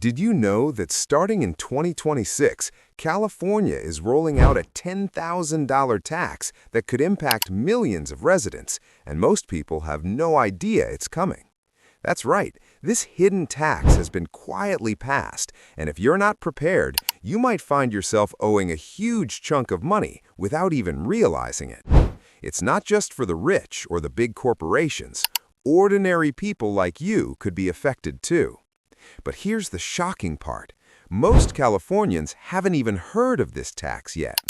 Did you know that starting in 2026, California is rolling out a $10,000 tax that could impact millions of residents, and most people have no idea it's coming? That's right, this hidden tax has been quietly passed, and if you're not prepared, you might find yourself owing a huge chunk of money without even realizing it. It's not just for the rich or the big corporations. Ordinary people like you could be affected too. But here's the shocking part. Most Californians haven't even heard of this tax yet.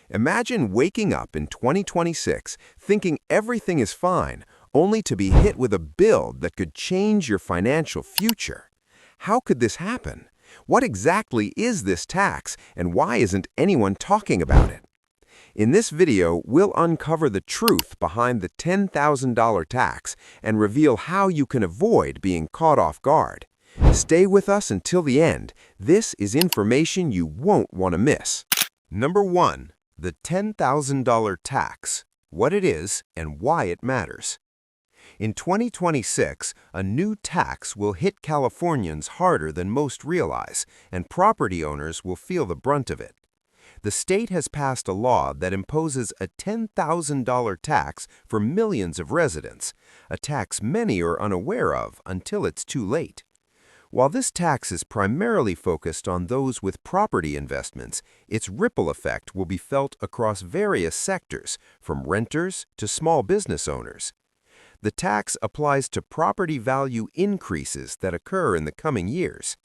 Imagine waking up in 2026 thinking everything is fine, only to be hit with a bill that could change your financial future. How could this happen? What exactly is this tax, and why isn't anyone talking about it? In this video, we'll uncover the truth behind the $10,000 tax and reveal how you can avoid being caught off guard. Stay with us until the end. This is information you won't want to miss. Number 1. The $10,000 tax. What it is and why it matters. In 2026, a new tax will hit Californians harder than most realize, and property owners will feel the brunt of it. The state has passed a law that imposes a $10,000 tax for millions of residents, a tax many are unaware of until it's too late. While this tax is primarily focused on those with property investments, its ripple effect will be felt across various sectors, from renters to small business owners. The tax applies to property value increases that occur in the coming years.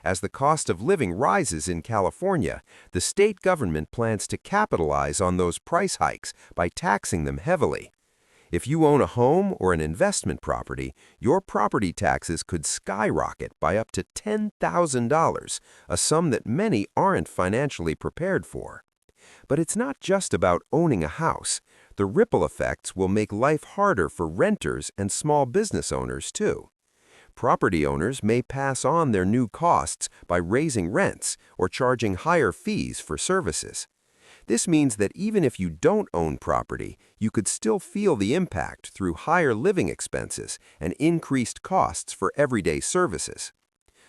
As the cost of living rises in California, the state government plans to capitalize on those price hikes by taxing them heavily. If you own a home or an investment property, your property taxes could skyrocket by up to $10,000, a sum that many aren't financially prepared for. But it's not just about owning a house. The ripple effects will make life harder for renters and small business owners too. Property owners may pass on their new costs by raising rents or charging higher fees for services. This means that even if you don't own property, you could still feel the impact through higher living expenses and increased costs for everyday services.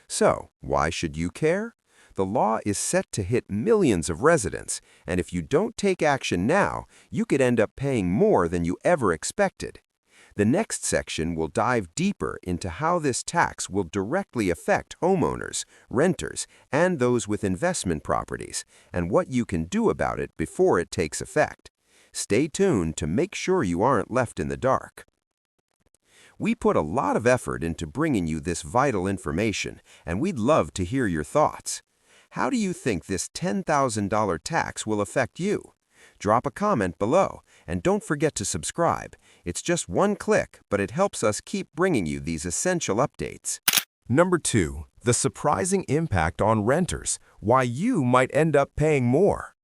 So, why should you care? The law is set to hit millions of residents, and if you don't take action now, you could end up paying more than you ever expected. The next section will dive deeper into how this tax will directly affect homeowners, renters, and those with investment properties, and what you can do about it before it takes effect. Stay tuned to make sure you aren't left in the dark. We put a lot of effort into bringing you this vital information, and we'd love to hear your thoughts. How do you think this $10,000 tax will affect you? Drop a comment below, and don't forget to subscribe. It's just one click, but it helps us keep bringing you these essential updates. Number 2. The surprising impact on renters, why you might end up paying more.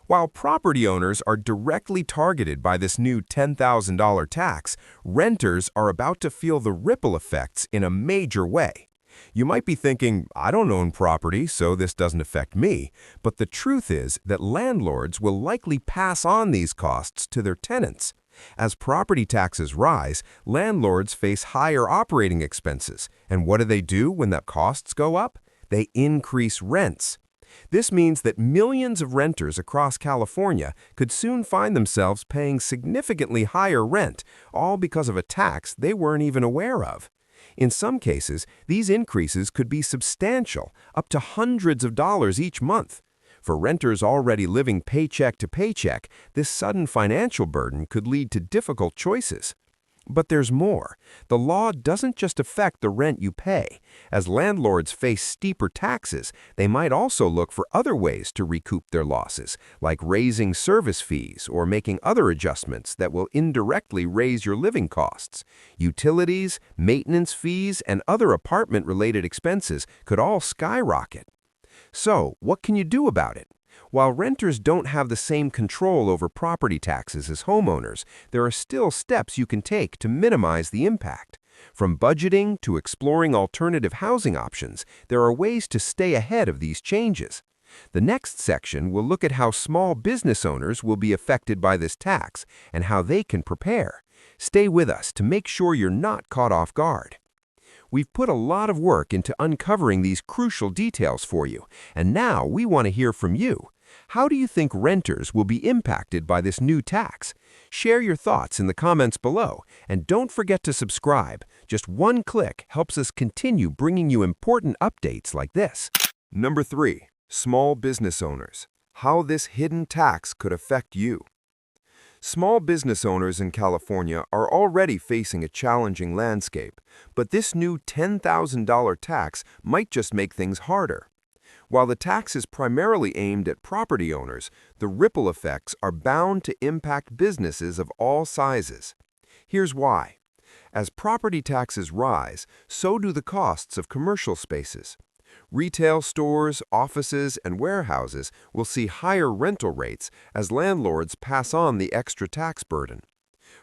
While property owners are directly targeted by this new $10,000 tax, renters are about to feel the ripple effects in a major way. You might be thinking, I don't own property, so this doesn't affect me. But the truth is that landlords will likely pass on these costs to their tenants. As property taxes rise, landlords face higher operating expenses. And what do when the costs go up? They increase rents. This means that millions of renters across California could soon find themselves paying significantly higher rent, all because of a tax they weren't even aware of. In some cases, these increases could be substantial, up to hundreds of dollars each month. For renters already living paycheck to paycheck, this sudden financial burden could lead to difficult choices. But there's more. The law doesn't just affect the rent you pay. As landlords face steeper taxes, they might also look for other ways to recoup their losses, like raising service fees or making other adjustments that will indirectly raise your living costs. Utilities, maintenance fees, and other apartment-related expenses could all skyrocket. So, what can you do about it? While renters don't have the same control over property taxes as homeowners, there are still steps you can take to minimize the impact. From budgeting to exploring alternative housing options, there are ways to stay ahead of these changes. The next section will look at how small business owners will be affected by this tax and how they can prepare. Stay with us to make sure you're not caught off guard. We've put a lot of work into uncovering these crucial details for you, and now we want to hear from you. How do you think renters will be impacted by this new tax? Share your thoughts in the comments below, and don't forget to subscribe. Just one click helps us continue bringing you important updates like this. Number 3. Small business owners. How this hidden tax could affect you. Small business owners in California are already facing a challenging landscape, but this new $10,000 tax might just make things harder. While the tax is primarily aimed at property owners, the ripple effects are bound to impact businesses of all sizes. Here's why. As property taxes rise, so do the costs of commercial spaces. Retail stores, offices, and warehouses will see higher rental rates as landlords pass on the extra tax burden.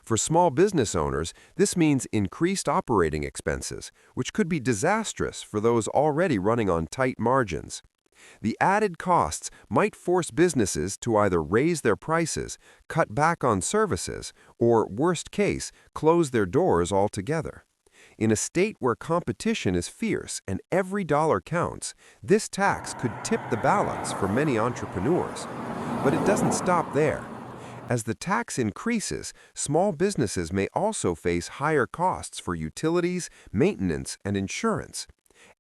For small business owners, this means increased operating expenses, which could be disastrous for those already running on tight margins. The added costs might force businesses to either raise their prices, cut back on services, or, worst case, close their doors altogether. In a state where competition is fierce and every dollar counts, this tax could tip the balance for many entrepreneurs. But it doesn't stop there. As the tax increases, small businesses may also face higher costs for utilities, maintenance, and insurance.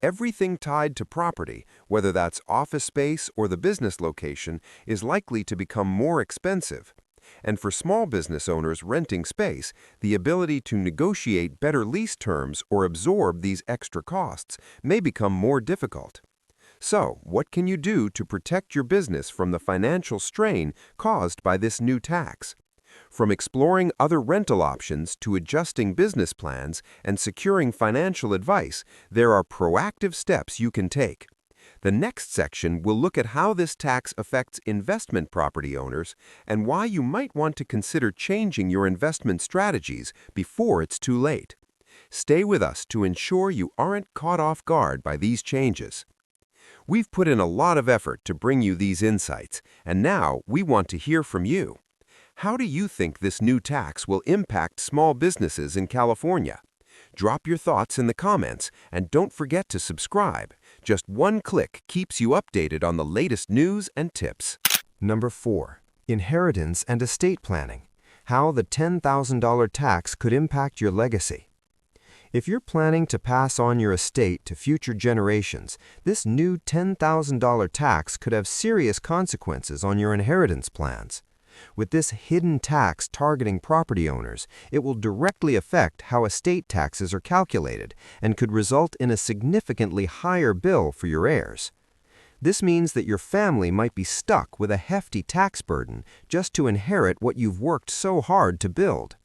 Everything tied to property, whether that's office space or the business location, is likely to become more expensive. And for small business owners renting space, the ability to negotiate better lease terms or absorb these extra costs may become more difficult. So, what can you do to protect your business from the financial strain caused by this new tax? From exploring other rental options to adjusting business plans and securing financial advice, there are proactive steps you can take. The next section will look at how this tax affects investment property owners and why you might want to consider changing your investment strategies before it's too late. Stay with us to ensure you aren't caught off guard by these changes. We've put in a lot of effort to bring you these insights, and now we want to hear from you. How do you think this new tax will impact small businesses in California? Drop your thoughts in the comments, and don't forget to subscribe. Just one click keeps you updated on the latest news and tips. Number 4. Inheritance and estate planning. How the $10,000 tax could impact your legacy. If you're planning to pass on your estate to future generations, this new $10,000 tax could have serious consequences on your inheritance plans. With this hidden tax targeting property owners, it will directly affect how estate taxes are calculated and could result in a significantly higher bill for your heirs. This means that your family might be stuck with a hefty tax burden just to inherit what you've worked so hard to build.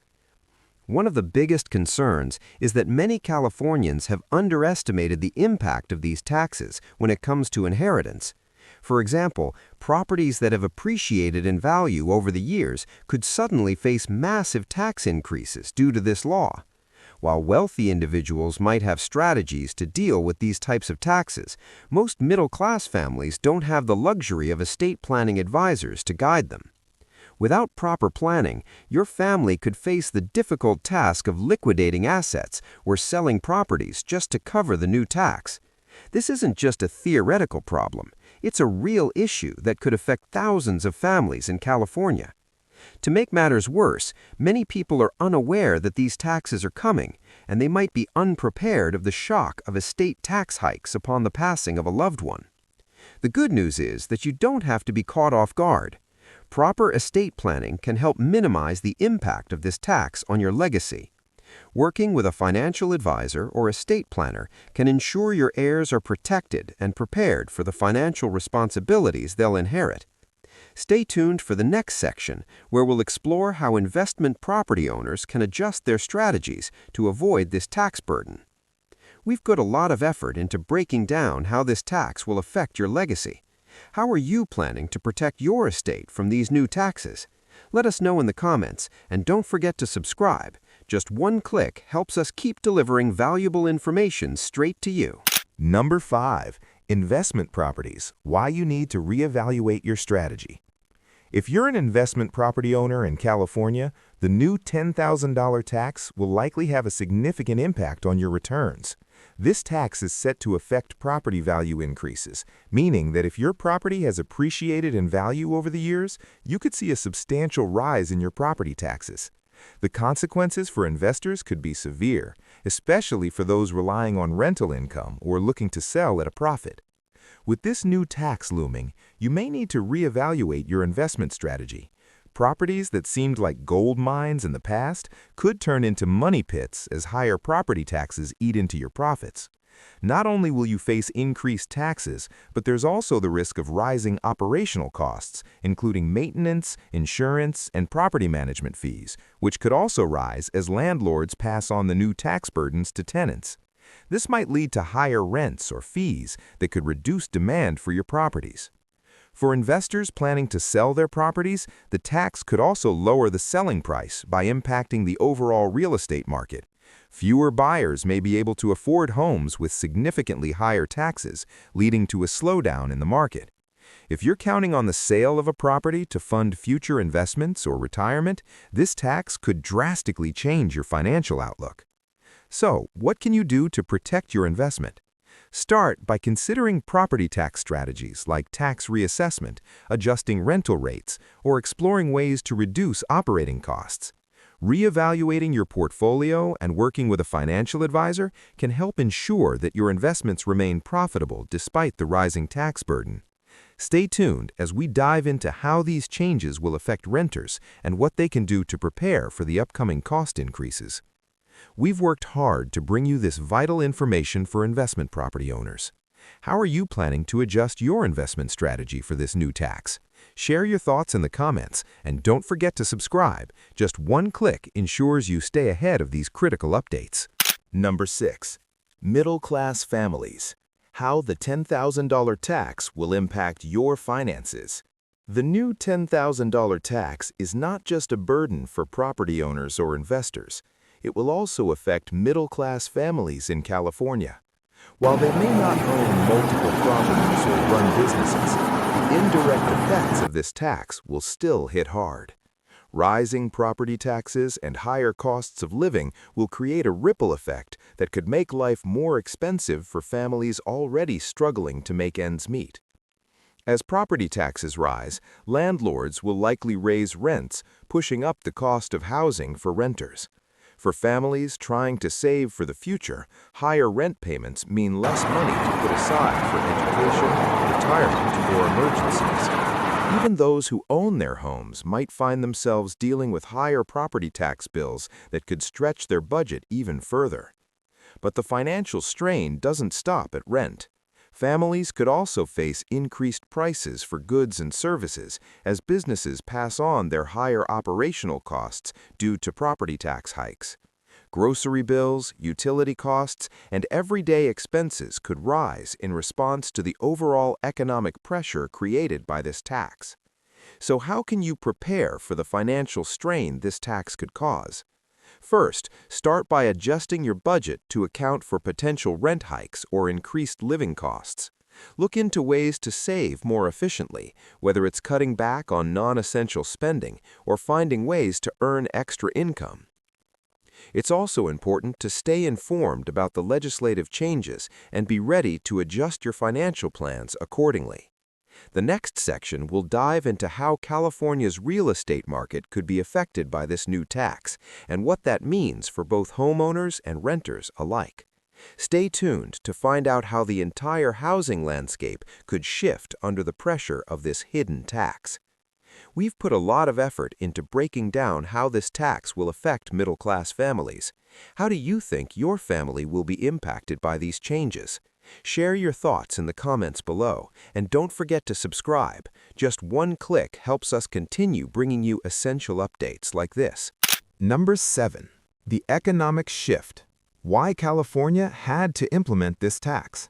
One of the biggest concerns is that many Californians have underestimated the impact of these taxes when it comes to inheritance. For example, properties that have appreciated in value over the years could suddenly face massive tax increases due to this law. While wealthy individuals might have strategies to deal with these types of taxes, most middle-class families don't have the luxury of estate planning advisors to guide them. Without proper planning, your family could face the difficult task of liquidating assets or selling properties just to cover the new tax. This isn't just a theoretical problem. It's a real issue that could affect thousands of families in California. To make matters worse, many people are unaware that these taxes are coming, and they might be unprepared of the shock of estate tax hikes upon the passing of a loved one. The good news is that you don't have to be caught off guard. Proper estate planning can help minimize the impact of this tax on your legacy. Working with a financial advisor or estate planner can ensure your heirs are protected and prepared for the financial responsibilities they'll inherit. Stay tuned for the next section, where we'll explore how investment property owners can adjust their strategies to avoid this tax burden. We've put a lot of effort into breaking down how this tax will affect your legacy. How are you planning to protect your estate from these new taxes? Let us know in the comments, and don't forget to subscribe. Just one click helps us keep delivering valuable information straight to you. Number 5. Investment properties. Why you need to reevaluate your strategy. If you're an investment property owner in California, the new $10,000 tax will likely have a significant impact on your returns. This tax is set to affect property value increases, meaning that if your property has appreciated in value over the years, you could see a substantial rise in your property taxes. The consequences for investors could be severe, especially for those relying on rental income or looking to sell at a profit. With this new tax looming, you may need to reevaluate your investment strategy. Properties that seemed like gold mines in the past could turn into money pits as higher property taxes eat into your profits. Not only will you face increased taxes, but there's also the risk of rising operational costs, including maintenance, insurance, and property management fees, which could also rise as landlords pass on the new tax burdens to tenants. This might lead to higher rents or fees that could reduce demand for your properties. For investors planning to sell their properties, the tax could also lower the selling price by impacting the overall real estate market. Fewer buyers may be able to afford homes with significantly higher taxes, leading to a slowdown in the market. If you're counting on the sale of a property to fund future investments or retirement, this tax could drastically change your financial outlook. So, what can you do to protect your investment? Start by considering property tax strategies like tax reassessment, adjusting rental rates, or exploring ways to reduce operating costs. Reevaluating your portfolio and working with a financial advisor can help ensure that your investments remain profitable despite the rising tax burden. Stay tuned as we dive into how these changes will affect renters and what they can do to prepare for the upcoming cost increases. We've worked hard to bring you this vital information for investment property owners. How are you planning to adjust your investment strategy for this new tax? Share your thoughts in the comments, and don't forget to subscribe. Just one click ensures you stay ahead of these critical updates. Number 6. Middle-class families. How the $10,000 tax will impact your finances. The new $10,000 tax is not just a burden for property owners or investors. It will also affect middle-class families in California. While they may not own multiple properties or run businesses, the indirect effects of this tax will still hit hard. Rising property taxes and higher costs of living will create a ripple effect that could make life more expensive for families already struggling to make ends meet. As property taxes rise, landlords will likely raise rents, pushing up the cost of housing for renters. For families trying to save for the future, higher rent payments mean less money to put aside for education, retirement, or emergencies. Even those who own their homes might find themselves dealing with higher property tax bills that could stretch their budget even further. But the financial strain doesn't stop at rent. Families could also face increased prices for goods and services as businesses pass on their higher operational costs due to property tax hikes. Grocery bills, utility costs, and everyday expenses could rise in response to the overall economic pressure created by this tax. So how can you prepare for the financial strain this tax could cause? First, start by adjusting your budget to account for potential rent hikes or increased living costs. Look into ways to save more efficiently, whether it's cutting back on non-essential spending or finding ways to earn extra income. It's also important to stay informed about the legislative changes and be ready to adjust your financial plans accordingly. The next section will dive into how California's real estate market could be affected by this new tax and what that means for both homeowners and renters alike. Stay tuned to find out how the entire housing landscape could shift under the pressure of this hidden tax. We've put a lot of effort into breaking down how this tax will affect middle-class families. How do you think your family will be impacted by these changes? Share your thoughts in the comments below, and don't forget to subscribe. Just one click helps us continue bringing you essential updates like this. Number 7. The economic shift. Why California had to implement this tax.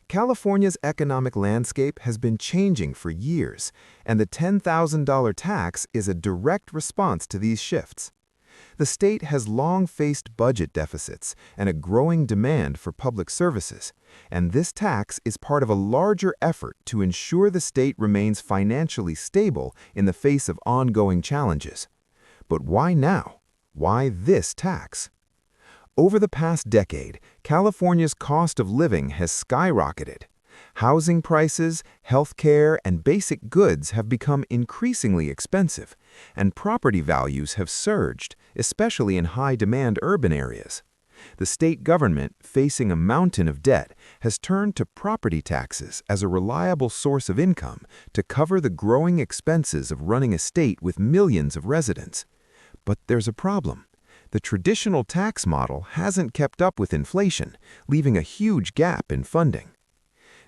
California's economic landscape has been changing for years, and the $10,000 tax is a direct response to these shifts. The state has long faced budget deficits and a growing demand for public services, and this tax is part of a larger effort to ensure the state remains financially stable in the face of ongoing challenges. But why now? Why this tax? Over the past decade, California's cost of living has skyrocketed. Housing prices, healthcare, and basic goods have become increasingly expensive, and property values have surged, especially in high-demand urban areas. The state government, facing a mountain of debt, has turned to property taxes as a reliable source of income to cover the growing expenses of running a state with millions of residents. But there's a problem. The traditional tax model hasn't kept up with inflation, leaving a huge gap in funding.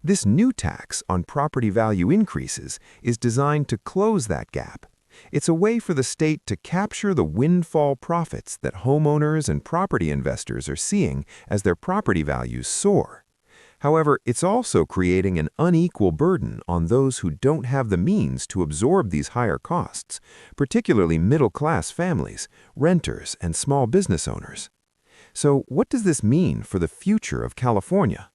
This new tax on property value increases is designed to close that gap. It's a way for the state to capture the windfall profits that homeowners and property investors are seeing as their property values soar. However, it's also creating an unequal burden on those who don't have the means to absorb these higher costs, particularly middle-class families, renters, and small business owners. So, what does this mean for the future of California?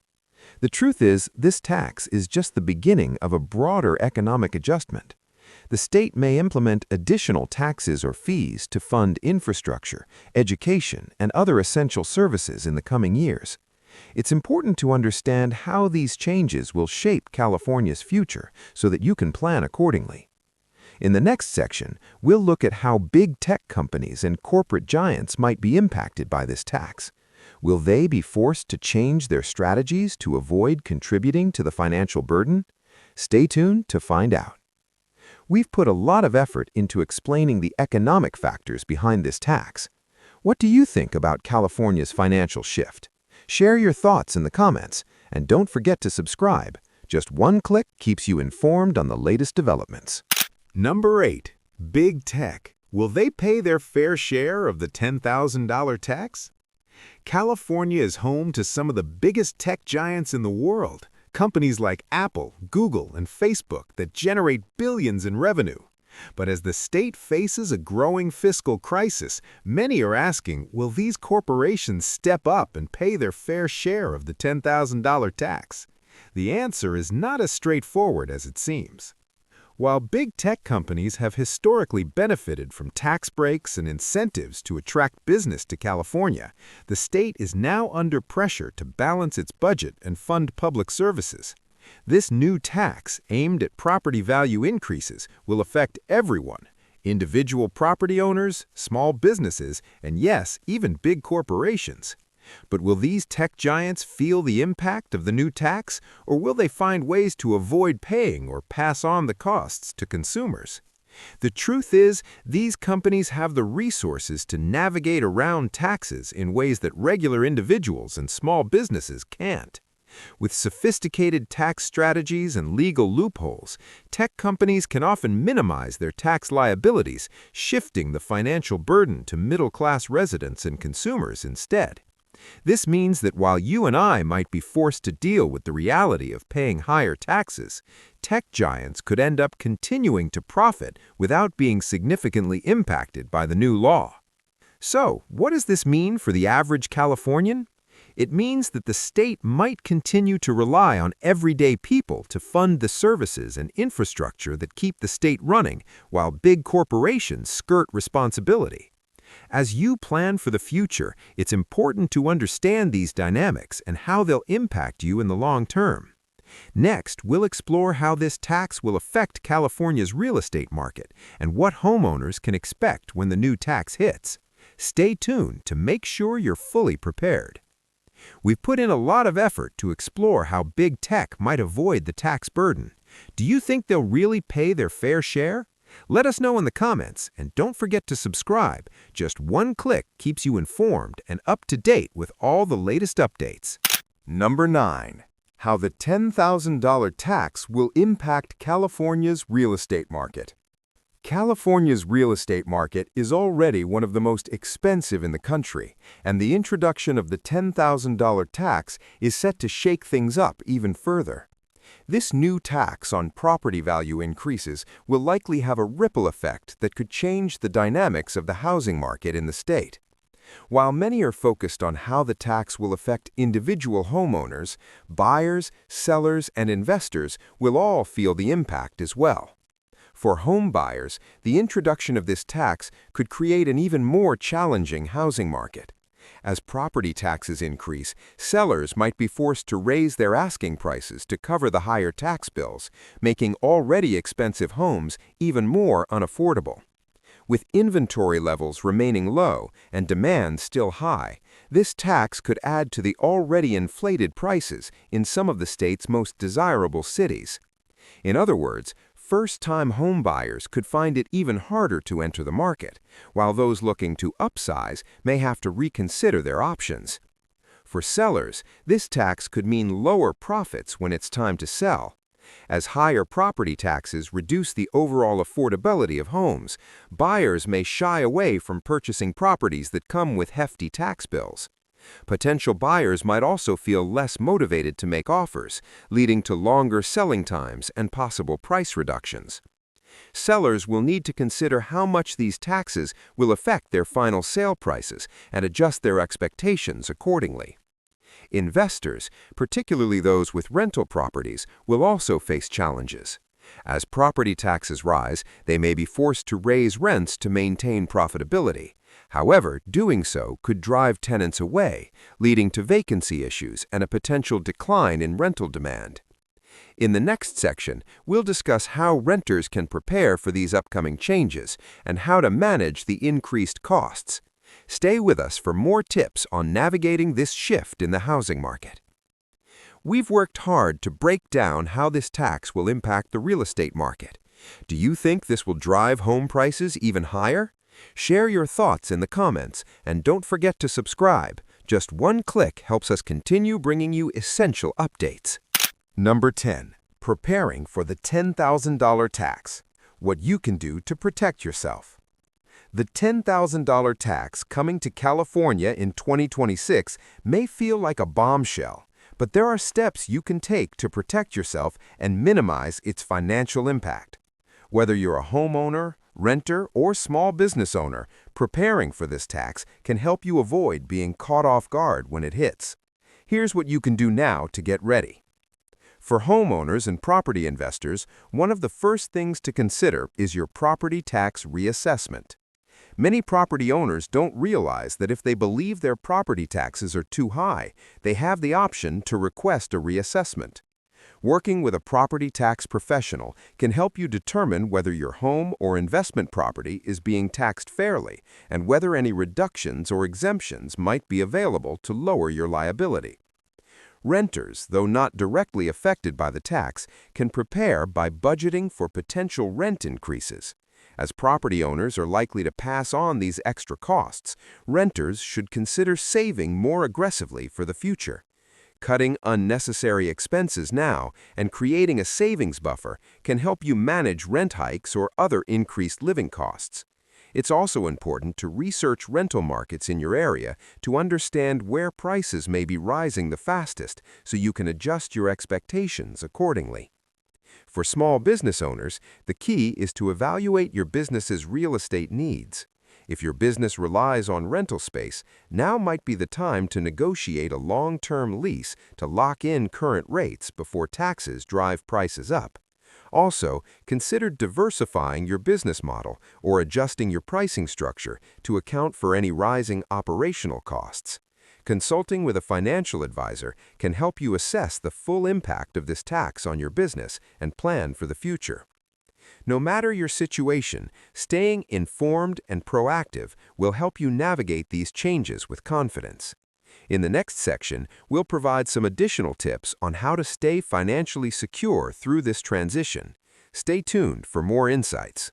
The truth is, this tax is just the beginning of a broader economic adjustment. The state may implement additional taxes or fees to fund infrastructure, education, and other essential services in the coming years. It's important to understand how these changes will shape California's future so that you can plan accordingly. In the next section, we'll look at how big tech companies and corporate giants might be impacted by this tax. Will they be forced to change their strategies to avoid contributing to the financial burden? Stay tuned to find out. We've put a lot of effort into explaining the economic factors behind this tax. What do you think about California's financial shift? Share your thoughts in the comments, and don't forget to subscribe. Just one click keeps you informed on the latest developments. Number 8. Big Tech. Will they pay their fair share of the $10,000 tax? California is home to some of the biggest tech giants in the world, companies like Apple, Google, and Facebook that generate billions in revenue. But as the state faces a growing fiscal crisis, many are asking, will these corporations step up and pay their fair share of the $10,000 tax? The answer is not as straightforward as it seems. While big tech companies have historically benefited from tax breaks and incentives to attract business to California, the state is now under pressure to balance its budget and fund public services. This new tax, aimed at property value increases, will affect everyone: individual property owners, small businesses, and yes, even big corporations. But will these tech giants feel the impact of the new tax, or will they find ways to avoid paying or pass on the costs to consumers? The truth is, these companies have the resources to navigate around taxes in ways that regular individuals and small businesses can't. With sophisticated tax strategies and legal loopholes, tech companies can often minimize their tax liabilities, shifting the financial burden to middle-class residents and consumers instead. This means that while you and I might be forced to deal with the reality of paying higher taxes, tech giants could end up continuing to profit without being significantly impacted by the new law. So, what does this mean for the average Californian? It means that the state might continue to rely on everyday people to fund the services and infrastructure that keep the state running, while big corporations skirt responsibility. As you plan for the future, it's important to understand these dynamics and how they'll impact you in the long term. Next, we'll explore how this tax will affect California's real estate market and what homeowners can expect when the new tax hits. Stay tuned to make sure you're fully prepared. We've put in a lot of effort to explore how big tech might avoid the tax burden. Do you think they'll really pay their fair share? Let us know in the comments, and don't forget to subscribe. Just one click keeps you informed and up to date with all the latest updates. Number 9. How the $10,000 tax will impact California's real estate market. California's real estate market is already one of the most expensive in the country, and the introduction of the $10,000 tax is set to shake things up even further. This new tax on property value increases will likely have a ripple effect that could change the dynamics of the housing market in the state. While many are focused on how the tax will affect individual homeowners, buyers, sellers, and investors will all feel the impact as well. For home buyers, the introduction of this tax could create an even more challenging housing market. As property taxes increase, sellers might be forced to raise their asking prices to cover the higher tax bills, making already expensive homes even more unaffordable. With inventory levels remaining low and demand still high, this tax could add to the already inflated prices in some of the state's most desirable cities. In other words, first-time home buyers could find it even harder to enter the market, while those looking to upsize may have to reconsider their options. For sellers, this tax could mean lower profits when it's time to sell. As higher property taxes reduce the overall affordability of homes, buyers may shy away from purchasing properties that come with hefty tax bills. Potential buyers might also feel less motivated to make offers, leading to longer selling times and possible price reductions. Sellers will need to consider how much these taxes will affect their final sale prices and adjust their expectations accordingly. Investors, particularly those with rental properties, will also face challenges. As property taxes rise, they may be forced to raise rents to maintain profitability. However, doing so could drive tenants away, leading to vacancy issues and a potential decline in rental demand. In the next section, we'll discuss how renters can prepare for these upcoming changes and how to manage the increased costs. Stay with us for more tips on navigating this shift in the housing market. We've worked hard to break down how this tax will impact the real estate market. Do you think this will drive home prices even higher? Share your thoughts in the comments, and don't forget to subscribe. Just one click helps us continue bringing you essential updates. Number 10. Preparing for the $10,000 tax. What you can do to protect yourself. The $10,000 tax coming to California in 2026 may feel like a bombshell, but there are steps you can take to protect yourself and minimize its financial impact. Whether you're a homeowner, renter, or small business owner, preparing for this tax can help you avoid being caught off guard when it hits. Here's what you can do now to get ready. For homeowners and property investors, one of the first things to consider is your property tax reassessment. Many property owners don't realize that if they believe their property taxes are too high, they have the option to request a reassessment. Working with a property tax professional can help you determine whether your home or investment property is being taxed fairly and whether any reductions or exemptions might be available to lower your liability. Renters, though not directly affected by the tax, can prepare by budgeting for potential rent increases. As property owners are likely to pass on these extra costs, renters should consider saving more aggressively for the future. Cutting unnecessary expenses now and creating a savings buffer can help you manage rent hikes or other increased living costs. It's also important to research rental markets in your area to understand where prices may be rising the fastest so you can adjust your expectations accordingly. For small business owners, the key is to evaluate your business's real estate needs. If your business relies on rental space, now might be the time to negotiate a long-term lease to lock in current rates before taxes drive prices up. Also, consider diversifying your business model or adjusting your pricing structure to account for any rising operational costs. Consulting with a financial advisor can help you assess the full impact of this tax on your business and plan for the future. No matter your situation, staying informed and proactive will help you navigate these changes with confidence. In the next section, we'll provide some additional tips on how to stay financially secure through this transition. Stay tuned for more insights.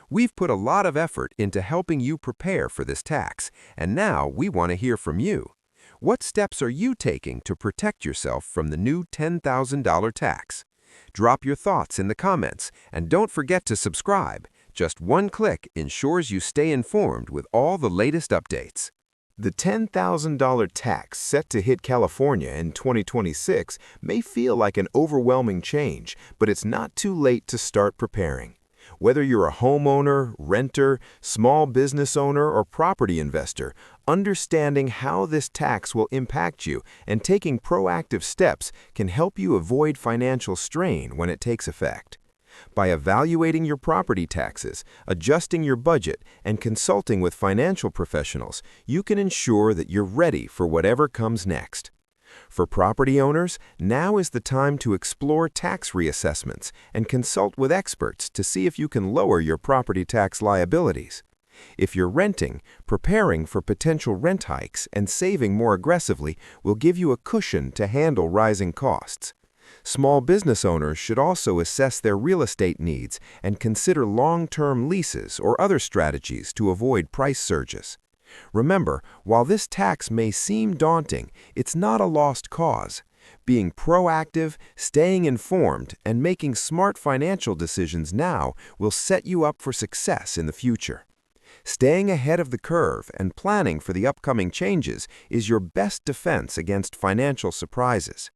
We've put a lot of effort into helping you prepare for this tax, and now we want to hear from you. What steps are you taking to protect yourself from the new $10,000 tax? Drop your thoughts in the comments, and don't forget to subscribe. Just one click ensures you stay informed with all the latest updates. The $10,000 tax set to hit California in 2026 may feel like an overwhelming change, but it's not too late to start preparing. Whether you're a homeowner, renter, small business owner, or property investor, understanding how this tax will impact you and taking proactive steps can help you avoid financial strain when it takes effect. By evaluating your property taxes, adjusting your budget, and consulting with financial professionals, you can ensure that you're ready for whatever comes next. For property owners, now is the time to explore tax reassessments and consult with experts to see if you can lower your property tax liabilities. If you're renting, preparing for potential rent hikes and saving more aggressively will give you a cushion to handle rising costs. Small business owners should also assess their real estate needs and consider long-term leases or other strategies to avoid price surges. Remember, while this tax may seem daunting, it's not a lost cause. Being proactive, staying informed, and making smart financial decisions now will set you up for success in the future. Staying ahead of the curve and planning for the upcoming changes is your best defense against financial surprises.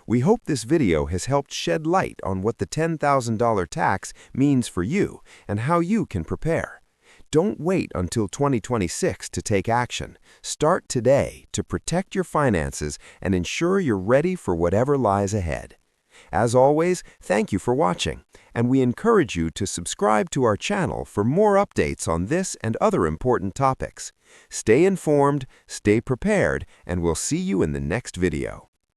We hope this video has helped shed light on what the $10,000 tax means for you and how you can prepare. Don't wait until 2026 to take action. Start today to protect your finances and ensure you're ready for whatever lies ahead. As always, thank you for watching, and we encourage you to subscribe to our channel for more updates on this and other important topics. Stay informed, stay prepared, and we'll see you in the next video.